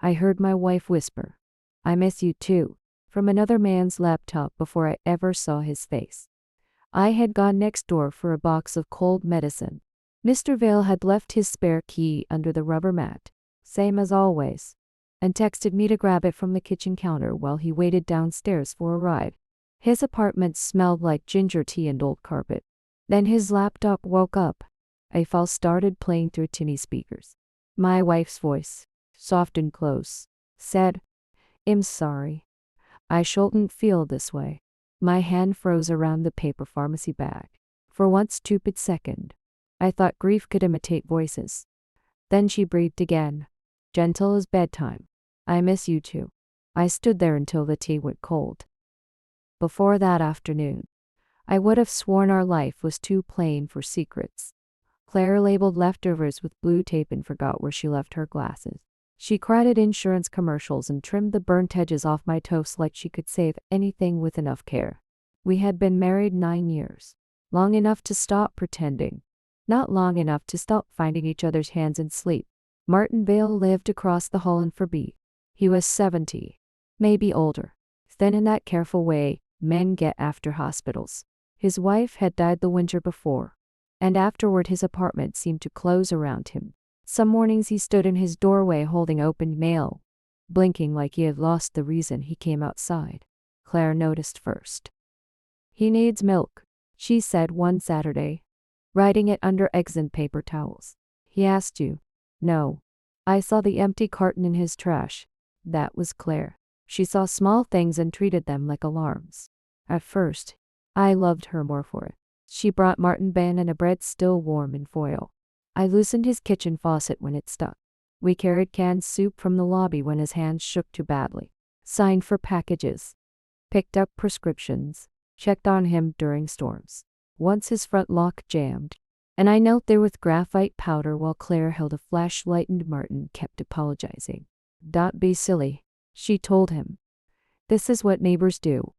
I heard my wife whisper, "I miss you too," from another man's laptop before I ever saw his face. I had gone next door for a box of cold medicine. Mr. Vale had left his spare key under the rubber mat, same as always, and texted me to grab it from the kitchen counter while he waited downstairs for a ride. His apartment smelled like ginger tea and old carpet. Then his laptop woke up. A file started playing through tinny speakers. My wife's voice, soft and close, said, "I'm sorry. I shouldn't feel this way." My hand froze around the paper pharmacy bag. For one stupid second, I thought grief could imitate voices. Then she breathed again, gentle as bedtime. "I miss you too." I stood there until the tea went cold. Before that afternoon, I would have sworn our life was too plain for secrets. Claire labeled leftovers with blue tape and forgot where she left her glasses. She credit insurance commercials and trimmed the burnt edges off my toast like she could save anything with enough care. We had been married 9 years, long enough to stop pretending, not long enough to stop finding each other's hands in sleep. Martin Vale lived across the hall in Forby. He was 70, maybe older, thin in that careful way men get after hospitals. His wife had died the winter before, and afterward his apartment seemed to close around him. Some mornings he stood in his doorway holding open mail, blinking like he had lost the reason he came outside. Claire noticed first. "He needs milk," she said one Saturday, writing it under eggs and paper towels. "He asked you." "No." I saw the empty carton in his trash. That was Claire. She saw small things and treated them like alarms. At first, I loved her more for it. She brought Martin Ben and a bread still warm in foil. I loosened his kitchen faucet when it stuck. We carried canned soup from the lobby when his hands shook too badly. Signed for packages. Picked up prescriptions. Checked on him during storms. Once his front lock jammed, and I knelt there with graphite powder while Claire held a flashlight and Martin kept apologizing. "Don't be silly," she told him. "This is what neighbors do."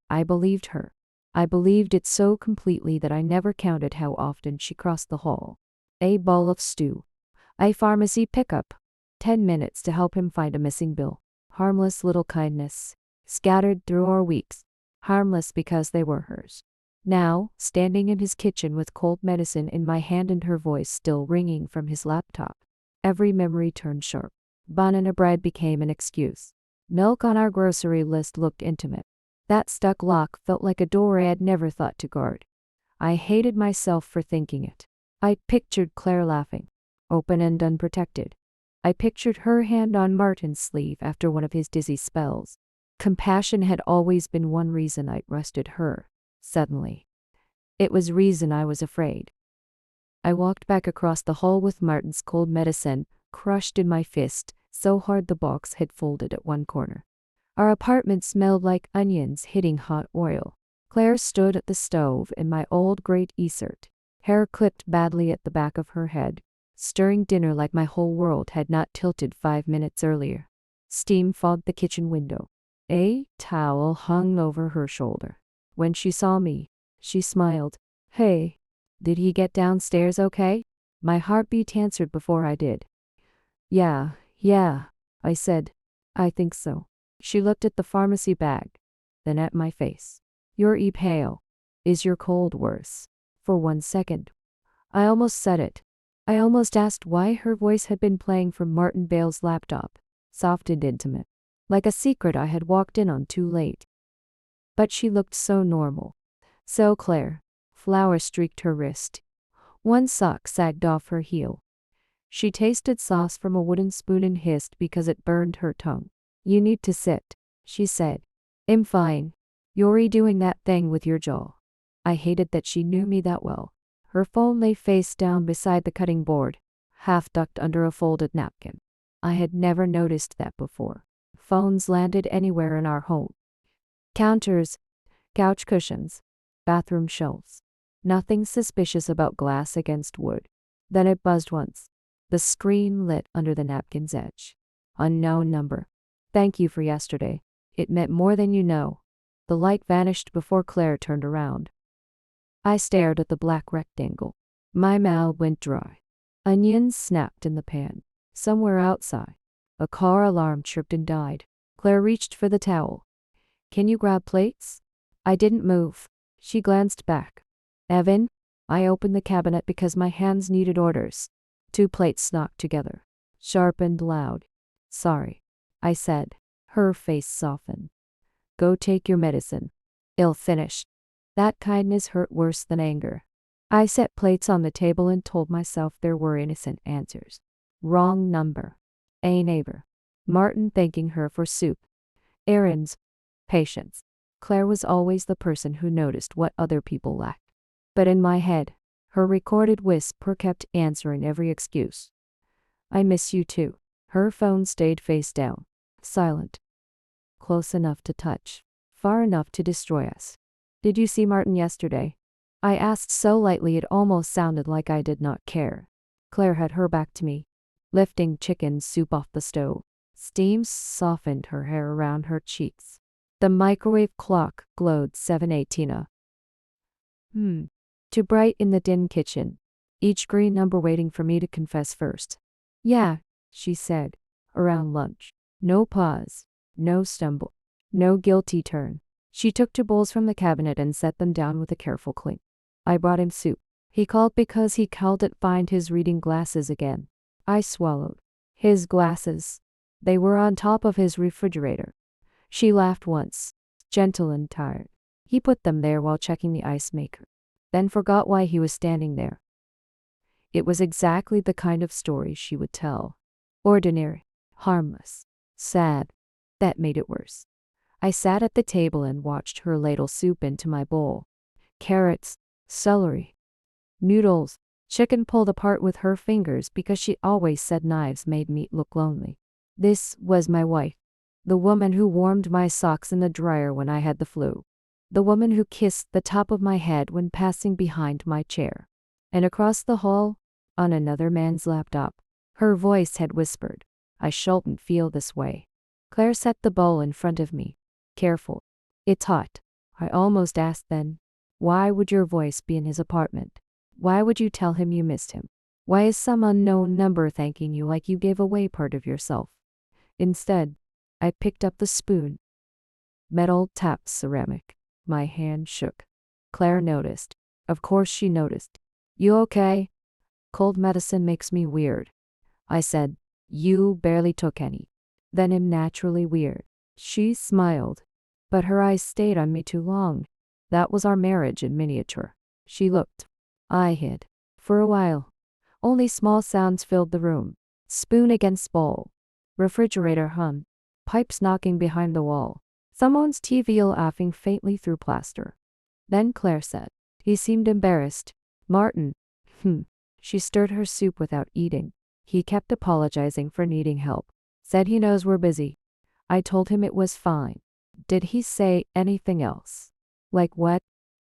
I believed her. I believed it so completely that I never counted how often she crossed the hall. A bowl of stew. A pharmacy pickup. 10 minutes to help him find a missing bill. Harmless little kindness, scattered through our weeks. Harmless because they were hers. Now, standing in his kitchen with cold medicine in my hand and her voice still ringing from his laptop, every memory turned sharp. Banana bread became an excuse. Milk on our grocery list looked intimate. That stuck lock felt like a door I had never thought to guard. I hated myself for thinking it. I pictured Claire laughing, open and unprotected. I pictured her hand on Martin's sleeve after one of his dizzy spells. Compassion had always been one reason I trusted her. Suddenly, it was reason I was afraid. I walked back across the hall with Martin's cold medicine crushed in my fist, so hard the box had folded at one corner. Our apartment smelled like onions hitting hot oil. Claire stood at the stove in my old great e-cert, hair clipped badly at the back of her head, stirring dinner like my whole world had not tilted 5 minutes earlier. Steam fogged the kitchen window. A towel hung over her shoulder. When she saw me, she smiled. "Hey, did he get downstairs okay?" My heartbeat answered before I did. Yeah, I said. "I think so." She looked at the pharmacy bag, then at my face. "You're pale. Is your cold worse?" For 1 second, I almost said it. I almost asked why her voice had been playing from Martin Bale's laptop, soft and intimate, like a secret I had walked in on too late. But she looked so normal, so Claire. Flour streaked her wrist. One sock sagged off her heel. She tasted sauce from a wooden spoon and hissed because it burned her tongue. "You need to sit," she said. "I'm fine. You're doing that thing with your jaw." I hated that she knew me that well. Her phone lay face down beside the cutting board, half ducked under a folded napkin. I had never noticed that before. Phones landed anywhere in our home. Counters, couch cushions, bathroom shelves. Nothing suspicious about glass against wood. Then it buzzed once. The screen lit under the napkin's edge. Unknown number. "Thank you for yesterday. It meant more than you know." The light vanished before Claire turned around. I stared at the black rectangle. My mouth went dry. Onions snapped in the pan. Somewhere outside, A car alarm chirped and died. Claire reached for the towel. Can you grab plates? I didn't move. She glanced back. Evan? I opened the cabinet because my hands needed orders. 2 plates knocked together. Sharp and loud. Sorry, I said. Her face softened. Go take your medicine. Ill finished. That kindness hurt worse than anger. I set plates on the table and told myself there were innocent answers. Wrong number. A neighbor. Martin thanking her for soup. Errands. Patience. Claire was always the person who noticed what other people lacked. But in my head, her recorded whisper kept answering every excuse. I miss you too. Her phone stayed face down. Silent. Close enough to touch. Far enough to destroy us. Did you see Martin yesterday? I asked so lightly it almost sounded like I did not care. Claire had her back to me, lifting chicken soup off the stove. Steam softened her hair around her cheeks. The microwave clock glowed 7:18. Too bright in the dim kitchen. Each green number waiting for me to confess first. Yeah, she said, around lunch. No pause, no stumble, no guilty turn. She took 2 bowls from the cabinet and set them down with a careful clink. I brought him soup. He called because he couldn't find his reading glasses again. I swallowed. His glasses. They were on top of his refrigerator. She laughed once, gentle and tired. He put them there while checking the ice maker, then forgot why he was standing there. It was exactly the kind of story she would tell. Ordinary, harmless, sad. That made it worse. I sat at the table and watched her ladle soup into my bowl. Carrots, celery, noodles, chicken pulled apart with her fingers because she always said knives made meat look lonely. This was my wife. The woman who warmed my socks in the dryer when I had the flu. The woman who kissed the top of my head when passing behind my chair. And across the hall, on another man's laptop, her voice had whispered, I shouldn't feel this way. Claire set the bowl in front of me. Careful. It's hot. I almost asked then, why would your voice be in his apartment? Why would you tell him you missed him? Why is some unknown number thanking you like you gave away part of yourself? Instead, I picked up the spoon. Metal tapped ceramic. My hand shook. Claire noticed. Of course she noticed. You okay? Cold medicine makes me weird. I said, you barely took any. Then I'm naturally weird. She smiled, but her eyes stayed on me too long. That was our marriage in miniature. She looked. I hid. For a while. Only small sounds filled the room. Spoon against bowl. Refrigerator hum. Pipes knocking behind the wall. Someone's TV laughing faintly through plaster. Then Claire said. He seemed embarrassed. Martin. She stirred her soup without eating. He kept apologizing for needing help. Said he knows we're busy. I told him it was fine. Did he say anything else? Like what?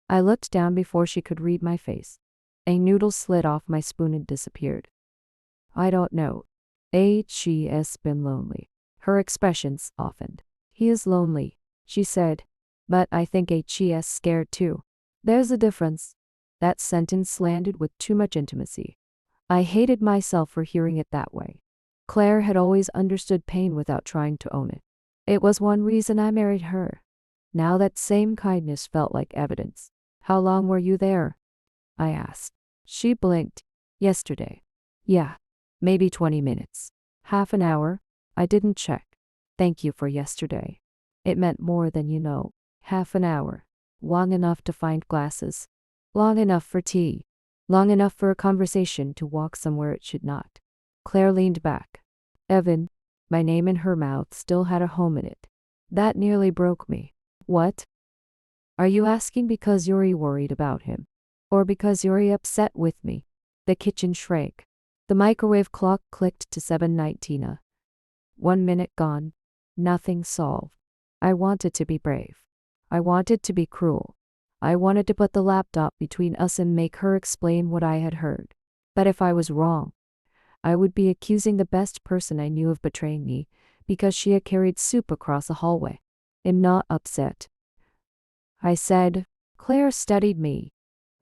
I looked down before she could read my face. A noodle slid off my spoon and disappeared. I don't know. He's been lonely. Her expression softened. He is lonely, she said. But I think he's scared too. There's a difference. That sentence landed with too much intimacy. I hated myself for hearing it that way. Claire had always understood pain without trying to own it. It was one reason I married her. Now that same kindness felt like evidence. How long were you there? I asked. She blinked. Yesterday. Yeah, maybe 20 minutes. Half an hour? I didn't check. Thank you for yesterday. It meant more than you know. Half an hour. Long enough to find glasses. Long enough for tea. Long enough for a conversation to walk somewhere it should not. Claire leaned back. Evan, my name in her mouth still had a home in it. That nearly broke me. What? Are you asking because you're worried about him? Or because you're upset with me? The kitchen shrank. The microwave clock clicked to 7:19. 1 minute gone. Nothing solved. I wanted to be brave. I wanted to be cruel. I wanted to put the laptop between us and make her explain what I had heard. But if I was wrong, I would be accusing the best person I knew of betraying me because she had carried soup across the hallway. I'm not upset. I said. Claire studied me.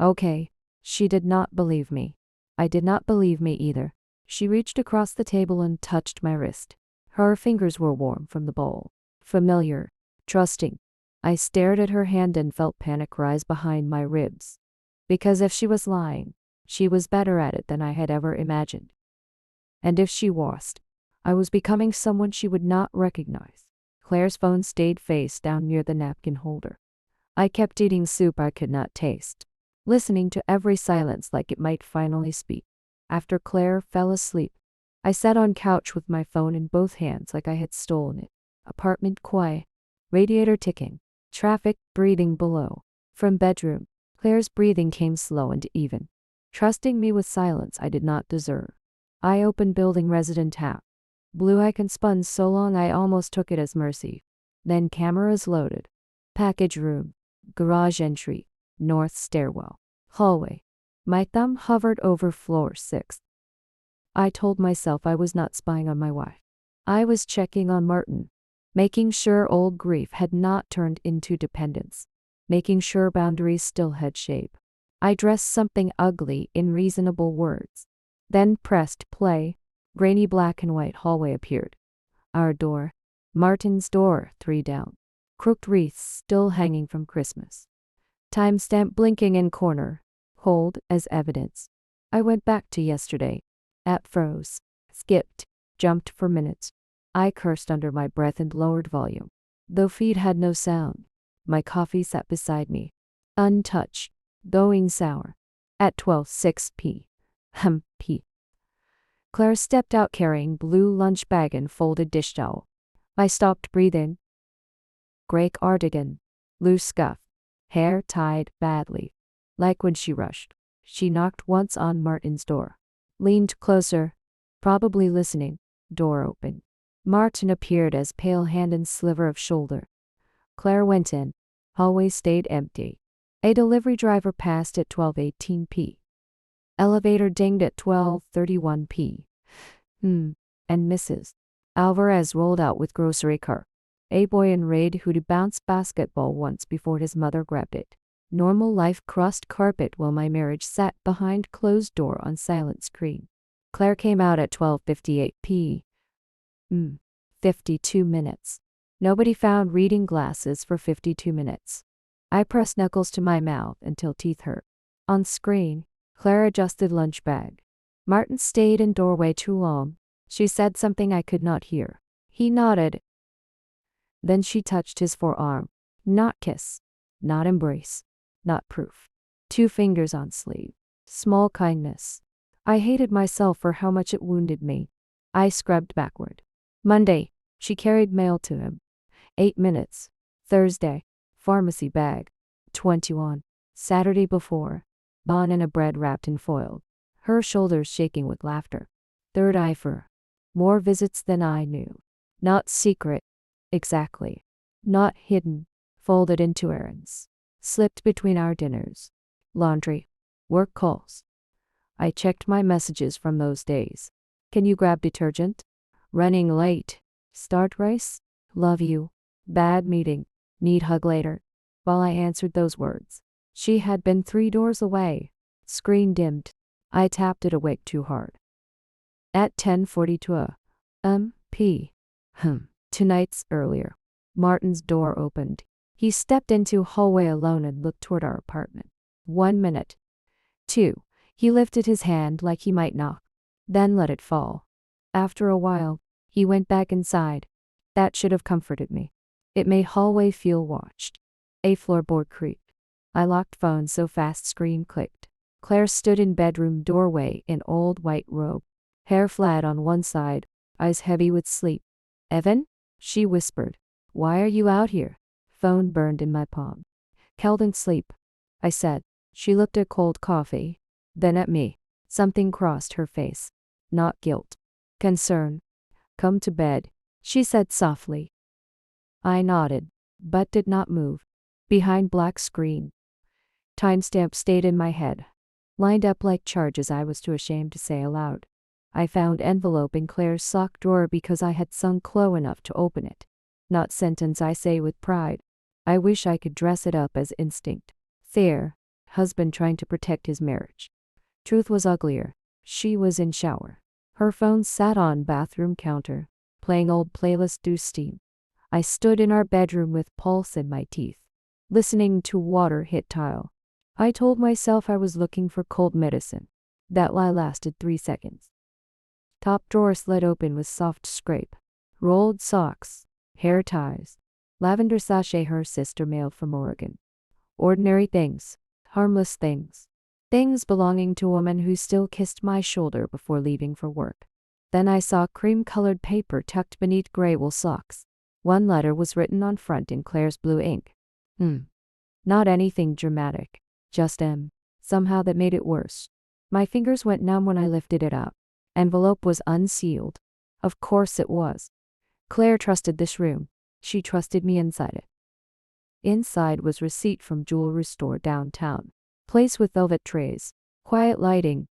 Okay. She did not believe me. I did not believe me either. She reached across the table and touched my wrist. Her fingers were warm from the bowl. Familiar. Trusting. I stared at her hand and felt panic rise behind my ribs. Because if she was lying, she was better at it than I had ever imagined. And if she wasn't, I was becoming someone she would not recognize. Claire's phone stayed face down near the napkin holder. I kept eating soup I could not taste, listening to every silence like it might finally speak. After Claire fell asleep, I sat on couch with my phone in both hands like I had stolen it. Apartment quiet, radiator ticking, traffic breathing below. From bedroom, Claire's breathing came slow and even, trusting me with silence I did not deserve. I opened building resident tab. Blue icon spun so long I almost took it as mercy. Then cameras loaded. Package room, garage entry, north stairwell, hallway. My thumb hovered over floor 6. I told myself I was not spying on my wife. I was checking on Martin, making sure old grief had not turned into dependence, making sure boundaries still had shape. I dressed something ugly in reasonable words, then pressed play. Grainy black and white hallway appeared. Our door, Martin's door, 3 down. Crooked wreaths still hanging from Christmas. Timestamp blinking in corner. Hold as evidence. I went back to yesterday. App froze. Skipped. Jumped for minutes. I cursed under my breath and lowered volume. Though feed had no sound. My coffee sat beside me. Untouched. Going sour. At 12:06 p. Claire stepped out carrying blue lunch bag and folded dish towel. I stopped breathing. Grey cardigan. Loose scuff. Hair tied badly. Like when she rushed. She knocked once on Martin's door. Leaned closer. Probably listening. Door opened. Martin appeared as pale hand and sliver of shoulder. Claire went in. Hallway stayed empty. A delivery driver passed at 12:18 p. Elevator dinged at 12:31 p. And Mrs. Alvarez rolled out with grocery cart. A boy in raid who'd bounced basketball once before his mother grabbed it. Normal life crossed carpet while my marriage sat behind closed door on silent screen. Claire came out at 12:58 p. 52 minutes. Nobody found reading glasses for 52 minutes. I pressed knuckles to my mouth until teeth hurt. On screen, Claire adjusted lunch bag. Martin stayed in doorway too long. She said something I could not hear. He nodded. Then she touched his forearm. Not kiss. Not embrace. Not proof. 2 fingers on sleeve. Small kindness. I hated myself for how much it wounded me. I scrubbed backward. Monday. She carried mail to him. 8 minutes. Thursday. Pharmacy bag. 21. Saturday before. Bon and a bread wrapped in foil. Her shoulders shaking with laughter. Third eye for. More visits than I knew. Not secret. Exactly. Not hidden. Folded into errands. Slipped between our dinners. Laundry. Work calls. I checked my messages from those days. Can you grab detergent? Running late. Start race? Love you. Bad meeting. Need hug later. While I answered those words, she had been 3 doors away. Screen dimmed. I tapped it awake too hard. At 10:42 p. Tonight's earlier. Martin's door opened. He stepped into hallway alone and looked toward our apartment. 1 minute. 2. He lifted his hand like he might knock, then let it fall. After a while, he went back inside. That should have comforted me. It made hallway feel watched. A floorboard creaked. I locked phone so fast screen clicked. Claire stood in bedroom doorway in old white robe. Hair flat on one side, eyes heavy with sleep. Evan? She whispered. Why are you out here? Phone burned in my palm. Keldon sleep, I said. She looked at cold coffee, then at me. Something crossed her face. Not guilt. Concern. Come to bed, she said softly. I nodded, but did not move. Behind black screen. Timestamp stayed in my head, lined up like charges I was too ashamed to say aloud. I found envelope in Claire's sock drawer because I had sunk low enough to open it. Not sentence I say with pride. I wish I could dress it up as instinct. Thayer, husband trying to protect his marriage. Truth was uglier. She was in shower. Her phone sat on bathroom counter. playing old playlist through Steam. I stood in our bedroom with pulse in my teeth, listening to water hit tile. I told myself I was looking for cold medicine. That lie lasted 3 seconds. Top drawer slid open with soft scrape. Rolled socks, hair ties, lavender sachet her sister mailed from Oregon. Ordinary things, harmless things. Things belonging to a woman who still kissed my shoulder before leaving for work. Then I saw cream-colored paper tucked beneath gray wool socks. One letter was written on front in Claire's blue ink. Not anything dramatic, just M. Somehow that made it worse. My fingers went numb when I lifted it up. Envelope was unsealed. Of course it was. Claire trusted this room. She trusted me inside it. Inside was receipt from jewelry store downtown. Place with velvet trays, quiet lighting,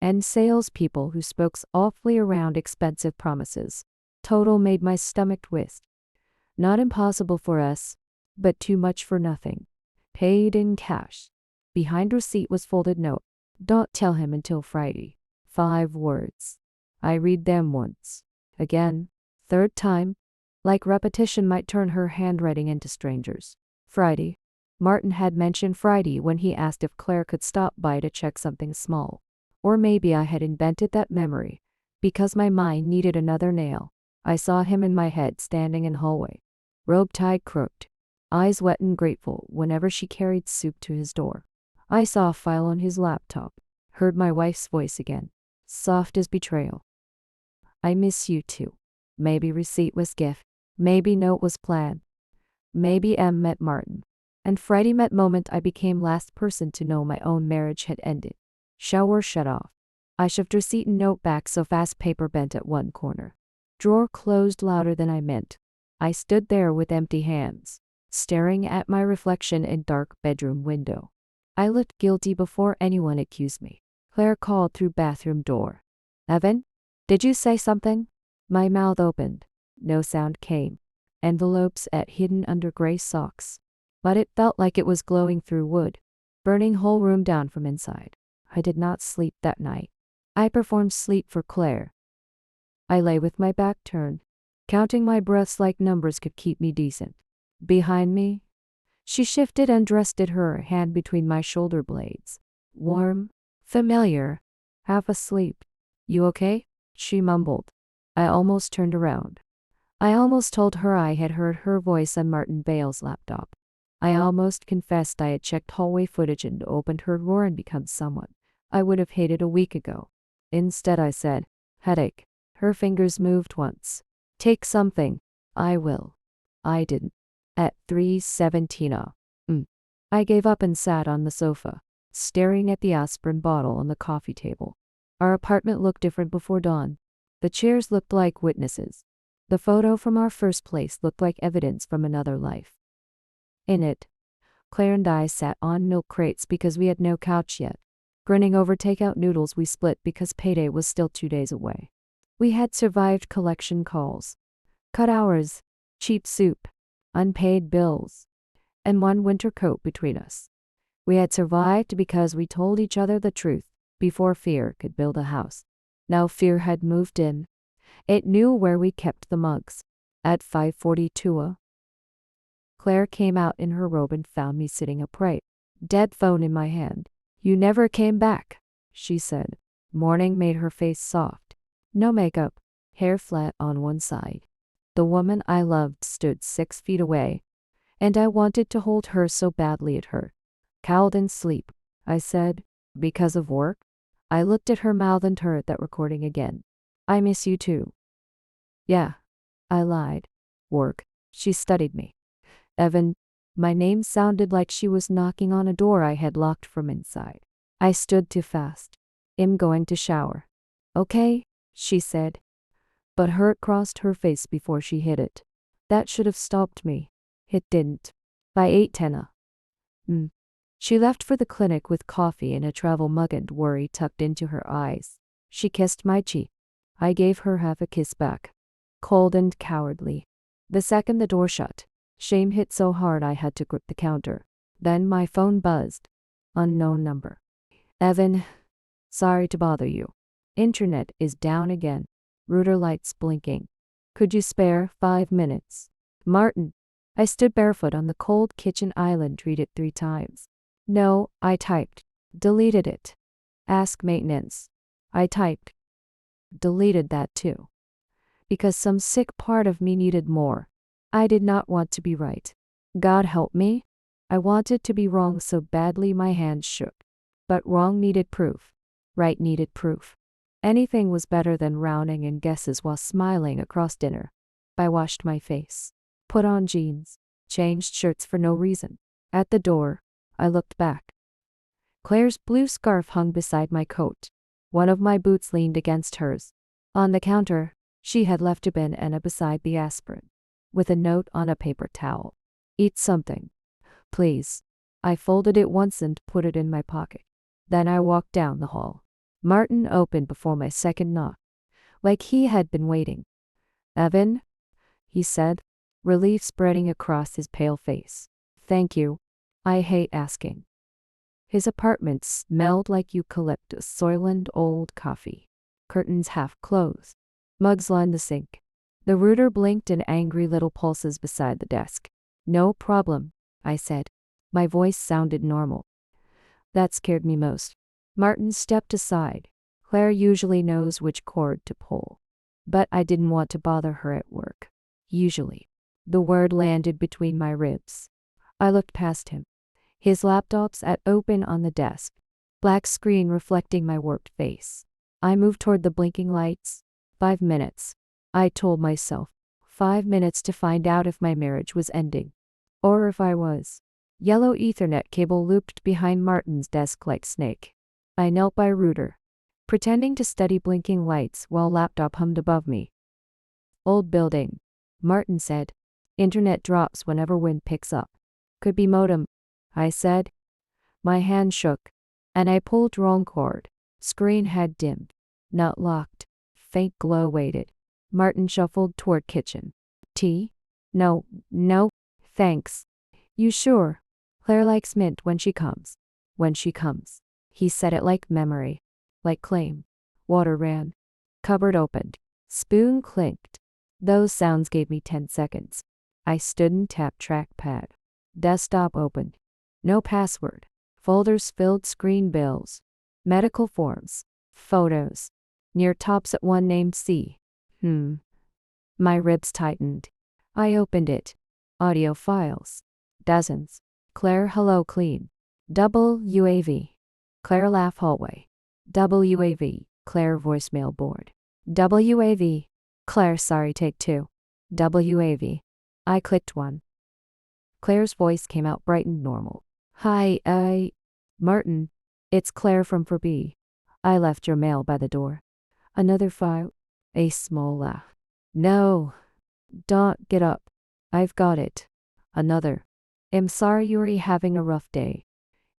and salespeople who spoke awfully around expensive promises. Total made my stomach twist. Not impossible for us, but too much for nothing. Paid in cash. Behind receipt was folded note. Don't tell him until Friday. 5 words. I read them once. Again. Third time. Like repetition might turn her handwriting into strangers. Friday. Martin had mentioned Friday when he asked if Claire could stop by to check something small. Or maybe I had invented that memory, because my mind needed another nail. I saw him in my head standing in hallway. Robe tied crooked. Eyes wet and grateful whenever she carried soup to his door. I saw a file on his laptop. Heard my wife's voice again. Soft as betrayal. I miss you too. Maybe receipt was gift. Maybe note was planned. Maybe M met Martin. And Friday met moment I became last person to know my own marriage had ended. Shower shut off. I shoved receipt and note back so fast paper bent at one corner. Drawer closed louder than I meant. I stood there with empty hands, staring at my reflection in dark bedroom window. I looked guilty before anyone accused me. Claire called through bathroom door. Evan? Did you say something? My mouth opened. No sound came. Envelopes hidden under gray socks. But it felt like it was glowing through wood, burning whole room down from inside. I did not sleep that night. I performed sleep for Claire. I lay with my back turned, counting my breaths like numbers could keep me decent. Behind me, she shifted and rested her hand between my shoulder blades. Warm, familiar, half asleep. You okay? She mumbled. I almost turned around. I almost told her I had heard her voice on Martin Bale's laptop. I almost confessed I had checked hallway footage and opened her drawer and become someone I would have hated a week ago. Instead I said, headache. Her fingers moved once. Take something. I will. I didn't. At 3:17. I gave up and sat on the sofa, staring at the aspirin bottle on the coffee table. Our apartment looked different before dawn. The chairs looked like witnesses. The photo from our first place looked like evidence from another life. In it, Claire and I sat on milk crates because we had no couch yet, grinning over takeout noodles we split because payday was still 2 days away. We had survived collection calls, cut hours, cheap soup, unpaid bills, and one winter coat between us. We had survived because we told each other the truth before fear could build a house. Now fear had moved in. It knew where we kept the mugs. At 5:42, Claire came out in her robe and found me sitting upright, dead phone in my hand. You never came back, she said. Morning made her face soft. No makeup, hair flat on one side. The woman I loved stood 6 feet away, and I wanted to hold her so badly at her. Cowled in sleep, I said, because of work? I looked at her mouth and heard that recording again. I miss you too. Yeah, I lied. Work. She studied me. Evan, my name sounded like she was knocking on a door I had locked from inside. I stood too fast. I'm going to shower. Okay, she said. But hurt crossed her face before she hit it. That should have stopped me. It didn't. By 8:10. She left for the clinic with coffee and a travel mug and worry tucked into her eyes. She kissed my cheek. I gave her half a kiss back. Cold and cowardly. The second the door shut, shame hit so hard I had to grip the counter. Then my phone buzzed. Unknown number. Evan, sorry to bother you. Internet is down again. Router lights blinking. Could you spare 5 minutes? Martin. I stood barefoot on the cold kitchen island, read it 3 times. No, I typed. Deleted it. Ask maintenance. I typed. Deleted that too. Because some sick part of me needed more. I did not want to be right. God help me. I wanted to be wrong so badly my hands shook. But wrong needed proof. Right needed proof. Anything was better than rounding in guesses while smiling across dinner. I washed my face. Put on jeans. Changed shirts for no reason. At the door, I looked back. Claire's blue scarf hung beside my coat. One of my boots leaned against hers. On the counter, she had left a banana beside the aspirin, with a note on a paper towel. Eat something. Please. I folded it once and put it in my pocket. Then I walked down the hall. Martin opened before my second knock, like he had been waiting. Evan? He said, relief spreading across his pale face. Thank you. I hate asking. His apartment smelled like eucalyptus, soiled old coffee. Curtains half closed. Mugs lined the sink. The router blinked in angry little pulses beside the desk. No problem, I said. My voice sounded normal. That scared me most. Martin stepped aside. Claire usually knows which cord to pull. But I didn't want to bother her at work. Usually. The word landed between my ribs. I looked past him. His laptop sat open on the desk. Black screen reflecting my warped face. I moved toward the blinking lights. 5 minutes. I told myself. 5 minutes to find out if my marriage was ending. Or if I was. Yellow Ethernet cable looped behind Martin's desk like snake. I knelt by router, pretending to study blinking lights while laptop hummed above me. Old building, Martin said. Internet drops whenever wind picks up. Could be modem, I said. My hand shook, and I pulled wrong cord. Screen had dimmed. Not locked. Faint glow waited. Martin shuffled toward kitchen. Tea? No, thanks. You sure? Claire likes mint when she comes. When she comes. He said it like memory. Like claim. Water ran. Cupboard opened. Spoon clinked. Those sounds gave me 10 seconds. I stood and tapped trackpad. Desktop opened. No password. Folders filled, screen bills. Medical forms. Photos. Near tops at one named C. My ribs tightened. I opened it. Audio files. Dozens. Claire hello clean. Double UAV. Claire laugh hallway. WAV. Claire voicemail board. WAV. Claire sorry take 2. WAV. I clicked 1. Claire's voice came out bright and normal. Hi, Martin. It's Claire from Furby. I left your mail by the door. Another file. A small laugh. No. Don't get up. I've got it. Another. Am sorry you're having a rough day.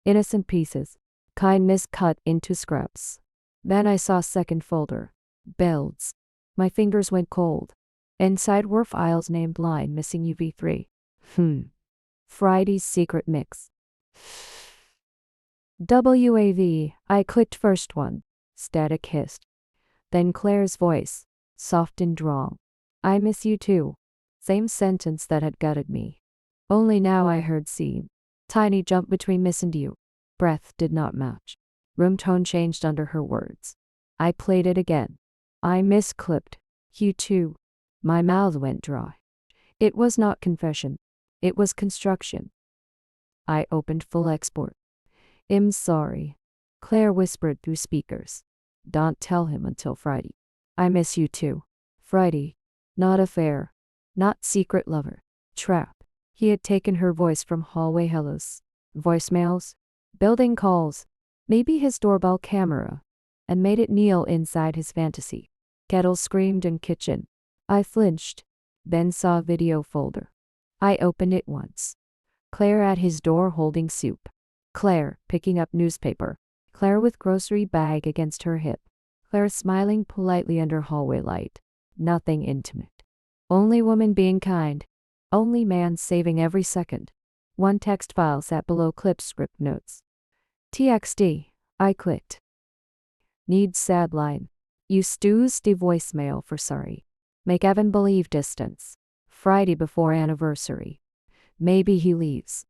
Innocent pieces. Kindness cut into scraps. Then I saw second folder. Builds. My fingers went cold. Inside were files named line missing UV3. Friday's secret mix. WAV. I clicked first one. Static hissed. Then Claire's voice. Soft and drawn. I miss you too. Same sentence that had gutted me. Only now I heard scene. Tiny jump between miss and you. Breath did not match. Room tone changed under her words. I played it again. I misclipped. You too. My mouth went dry. It was not confession. It was construction. I opened full export. I'm sorry. Claire whispered through speakers. Don't tell him until Friday. I miss you too. Friday. Not affair. Not secret lover. Trap. He had taken her voice from hallway hellos. Voicemails. Building calls. Maybe his doorbell camera. And made it kneel inside his fantasy. Kettle screamed in kitchen. I flinched. Then saw a video folder. I opened it once. Claire at his door holding soup. Claire picking up newspaper. Claire with grocery bag against her hip. Claire smiling politely under hallway light. Nothing intimate. Only woman being kind. Only man saving every second. One text file sat below clip script notes. TXT. I clicked. Need sad line. You stews the voicemail for sorry. Make Evan believe distance. Friday before anniversary. Maybe he leaves.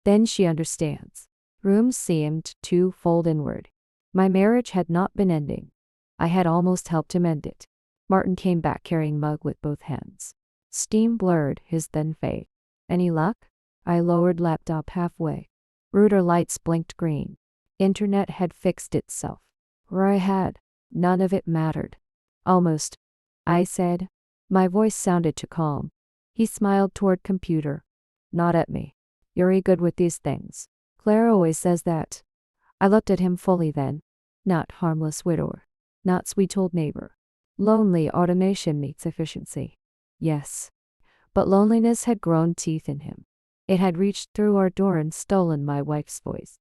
Then she understands. Rooms seemed to fold inward. My marriage had not been ending. I had almost helped him end it. Martin came back carrying mug with both hands. Steam blurred his thin face. Any luck? I lowered laptop halfway. Router lights blinked green. Internet had fixed itself. Or I had. None of it mattered. Almost. I said. My voice sounded too calm. He smiled toward computer. Not at me. You're good with these things. Claire always says that. I looked at him fully then. Not harmless widower. Not sweet old neighbor. Lonely automation meets efficiency. Yes. But loneliness had grown teeth in him. It had reached through our door and stolen my wife's voice.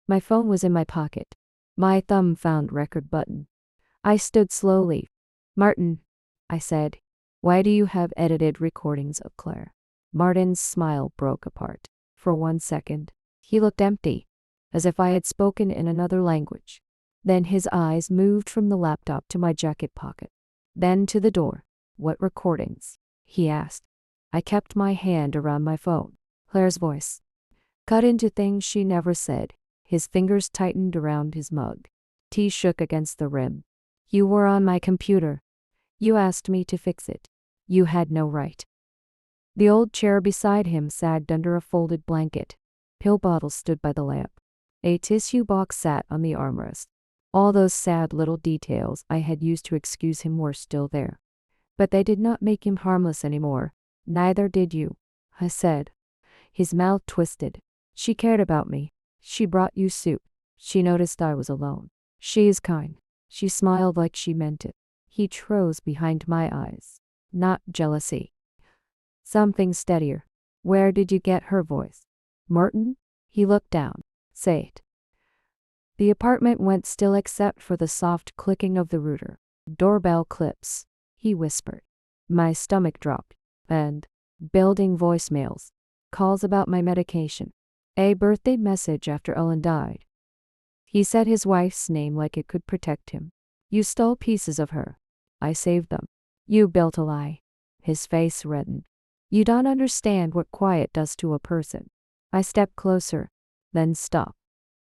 My phone was in my pocket. My thumb found record button. I stood slowly. Martin, I said, why do you have edited recordings of Claire? Martin's smile broke apart. For 1 second, he looked empty, as if I had spoken in another language. Then his eyes moved from the laptop to my jacket pocket. Then to the door. What recordings? He asked. I kept my hand around my phone. Claire's voice. Cut into things she never said. His fingers tightened around his mug. Tea shook against the rim. You were on my computer. You asked me to fix it. You had no right. The old chair beside him sagged under a folded blanket. Pill bottles stood by the lamp. A tissue box sat on the armrest. All those sad little details I had used to excuse him were still there. But they did not make him harmless anymore. Neither did you, I said. His mouth twisted. She cared about me. She brought you soup. She noticed I was alone. She is kind. She smiled like she meant it. He chose behind my eyes. Not jealousy. Something steadier. Where did you get her voice? Martin? He looked down. Say it. The apartment went still except for the soft clicking of the router. Doorbell clips, he whispered. My stomach dropped. And building voicemails. Calls about my medication. A birthday message after Ellen died. He said his wife's name like it could protect him. You stole pieces of her. I saved them. You built a lie. His face reddened. You don't understand what quiet does to a person. I stepped closer, then stopped.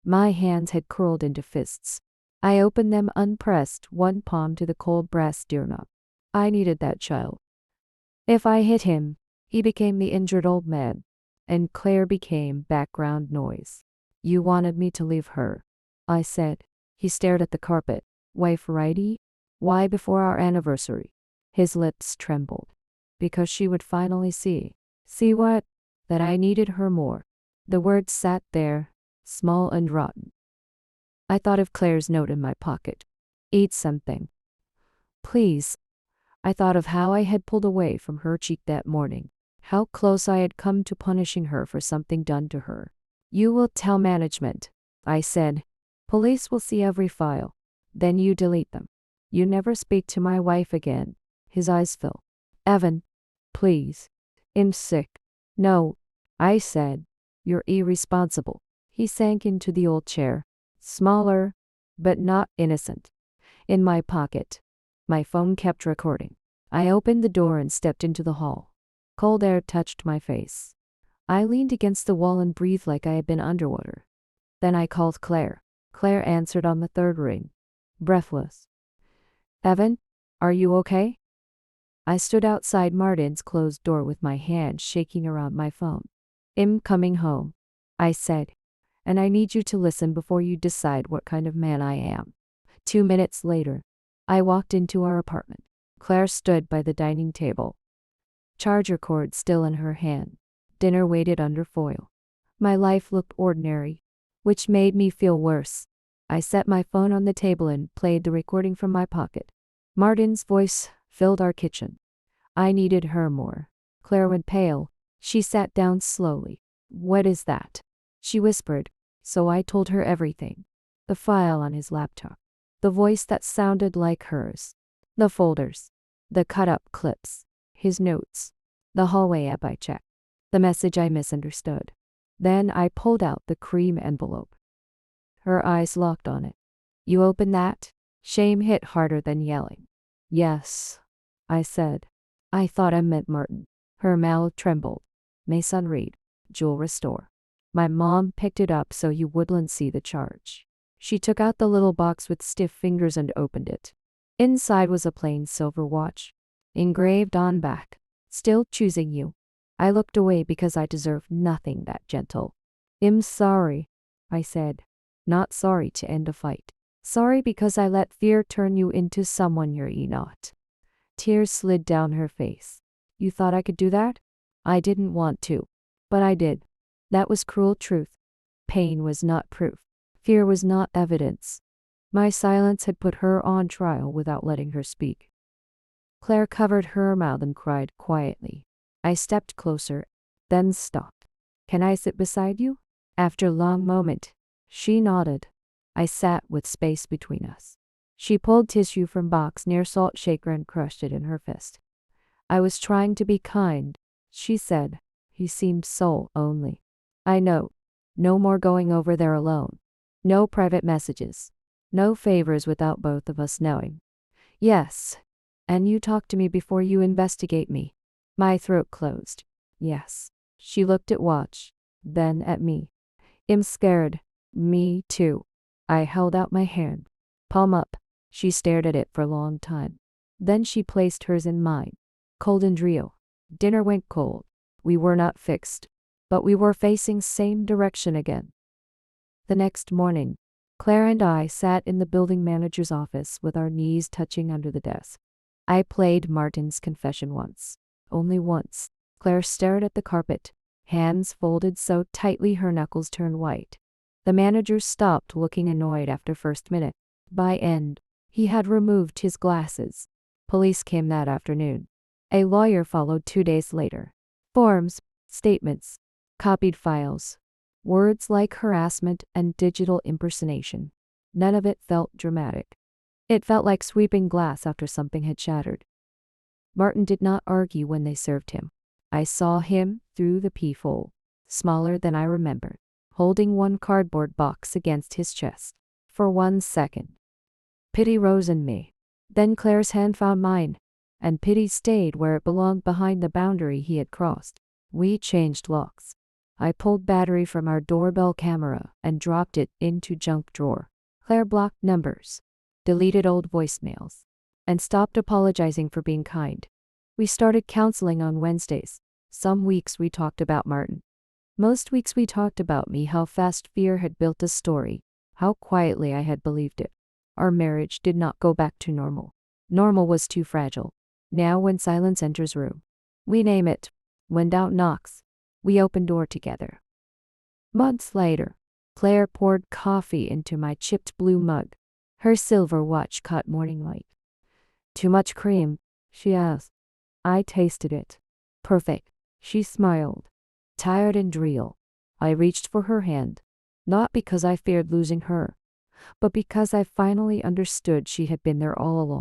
My hands had curled into fists. I opened them unpressed, one palm to the cold brass doorknob. I needed that child. If I hit him, he became the injured old man, and Claire became background noise. You wanted me to leave her, I said. He stared at the carpet. Wife righty? Why before our anniversary? His lips trembled. Because she would finally see. See what? That I needed her more. The words sat there, small and rotten. I thought of Claire's note in my pocket. Eat something. Please. I thought of how I had pulled away from her cheek that morning. How close I had come to punishing her for something done to her. You will tell management, I said. Police will see every file. Then you delete them. You never speak to my wife again. His eyes filled. Evan, please. I'm sick. No, I said. You're irresponsible. He sank into the old chair. Smaller, but not innocent. In my pocket. My phone kept recording. I opened the door and stepped into the hall. Cold air touched my face. I leaned against the wall and breathed like I had been underwater. Then I called Claire. Claire answered on the third ring. Breathless. Evan, are you okay? I stood outside Martin's closed door with my hand shaking around my phone. I'm coming home, I said. And I need you to listen before you decide what kind of man I am. 2 minutes later, I walked into our apartment. Claire stood by the dining table. Charger cord still in her hand. Dinner waited under foil. My life looked ordinary, which made me feel worse. I set my phone on the table and played the recording from my pocket. Martin's voice filled our kitchen. I needed her more. Claire went pale. She sat down slowly. What is that? She whispered. So I told her everything. The file on his laptop. The voice that sounded like hers. The folders. The cut-up clips. His notes. The hallway app I checked. The message I misunderstood. Then I pulled out the cream envelope. Her eyes locked on it. You opened that? Shame hit harder than yelling. Yes. I said. I thought I meant Martin. Her mouth trembled. Mason Reed, jewelry store. My mom picked it up so you wouldn't see the charge. She took out the little box with stiff fingers and opened it. Inside was a plain silver watch, engraved on back. Still choosing you. I looked away because I deserved nothing that gentle. I'm sorry, I said. Not sorry to end a fight. Sorry because I let fear turn you into someone you're not. Tears slid down her face. You thought I could do that? I didn't want to. But I did. That was cruel truth. Pain was not proof. Fear was not evidence. My silence had put her on trial without letting her speak. Claire covered her mouth and cried quietly. I stepped closer, then stopped. Can I sit beside you? After a long moment, she nodded. I sat with space between us. She pulled tissue from box near salt shaker and crushed it in her fist. I was trying to be kind, she said. He seemed so lonely. I know. No more going over there alone. No private messages. No favors without both of us knowing. Yes. And you talk to me before you investigate me. My throat closed. Yes. She looked at watch, then at me. I'm scared. Me too. I held out my hand. Palm up. She stared at it for a long time. Then she placed hers in mine. Cold and real. Dinner went cold. We were not fixed, but we were facing same direction again. The next morning, Claire and I sat in the building manager's office with our knees touching under the desk. I played Martin's confession once. Only once. Claire stared at the carpet, hands folded so tightly her knuckles turned white. The manager stopped looking annoyed after first minute. By end, he had removed his glasses. Police came that afternoon. A lawyer followed 2 days later. Forms, statements, copied files. Words like harassment and digital impersonation. None of it felt dramatic. It felt like sweeping glass after something had shattered. Martin did not argue when they served him. I saw him through the peephole, smaller than I remembered, holding one cardboard box against his chest. For 1 second, pity rose in me. Then Claire's hand found mine, and pity stayed where it belonged behind the boundary he had crossed. We changed locks. I pulled battery from our doorbell camera and dropped it into junk drawer. Claire blocked numbers, deleted old voicemails, and stopped apologizing for being kind. We started counseling on Wednesdays. Some weeks we talked about Martin. Most weeks we talked about me, how fast fear had built a story, how quietly I had believed it. Our marriage did not go back to normal. Normal was too fragile. Now when silence enters room, we name it. When doubt knocks, we open door together. Months later, Claire poured coffee into my chipped blue mug. Her silver watch caught morning light. Too much cream, she asked. I tasted it. Perfect, she smiled. Tired and real, I reached for her hand, not because I feared losing her, but because I finally understood she had been there all along.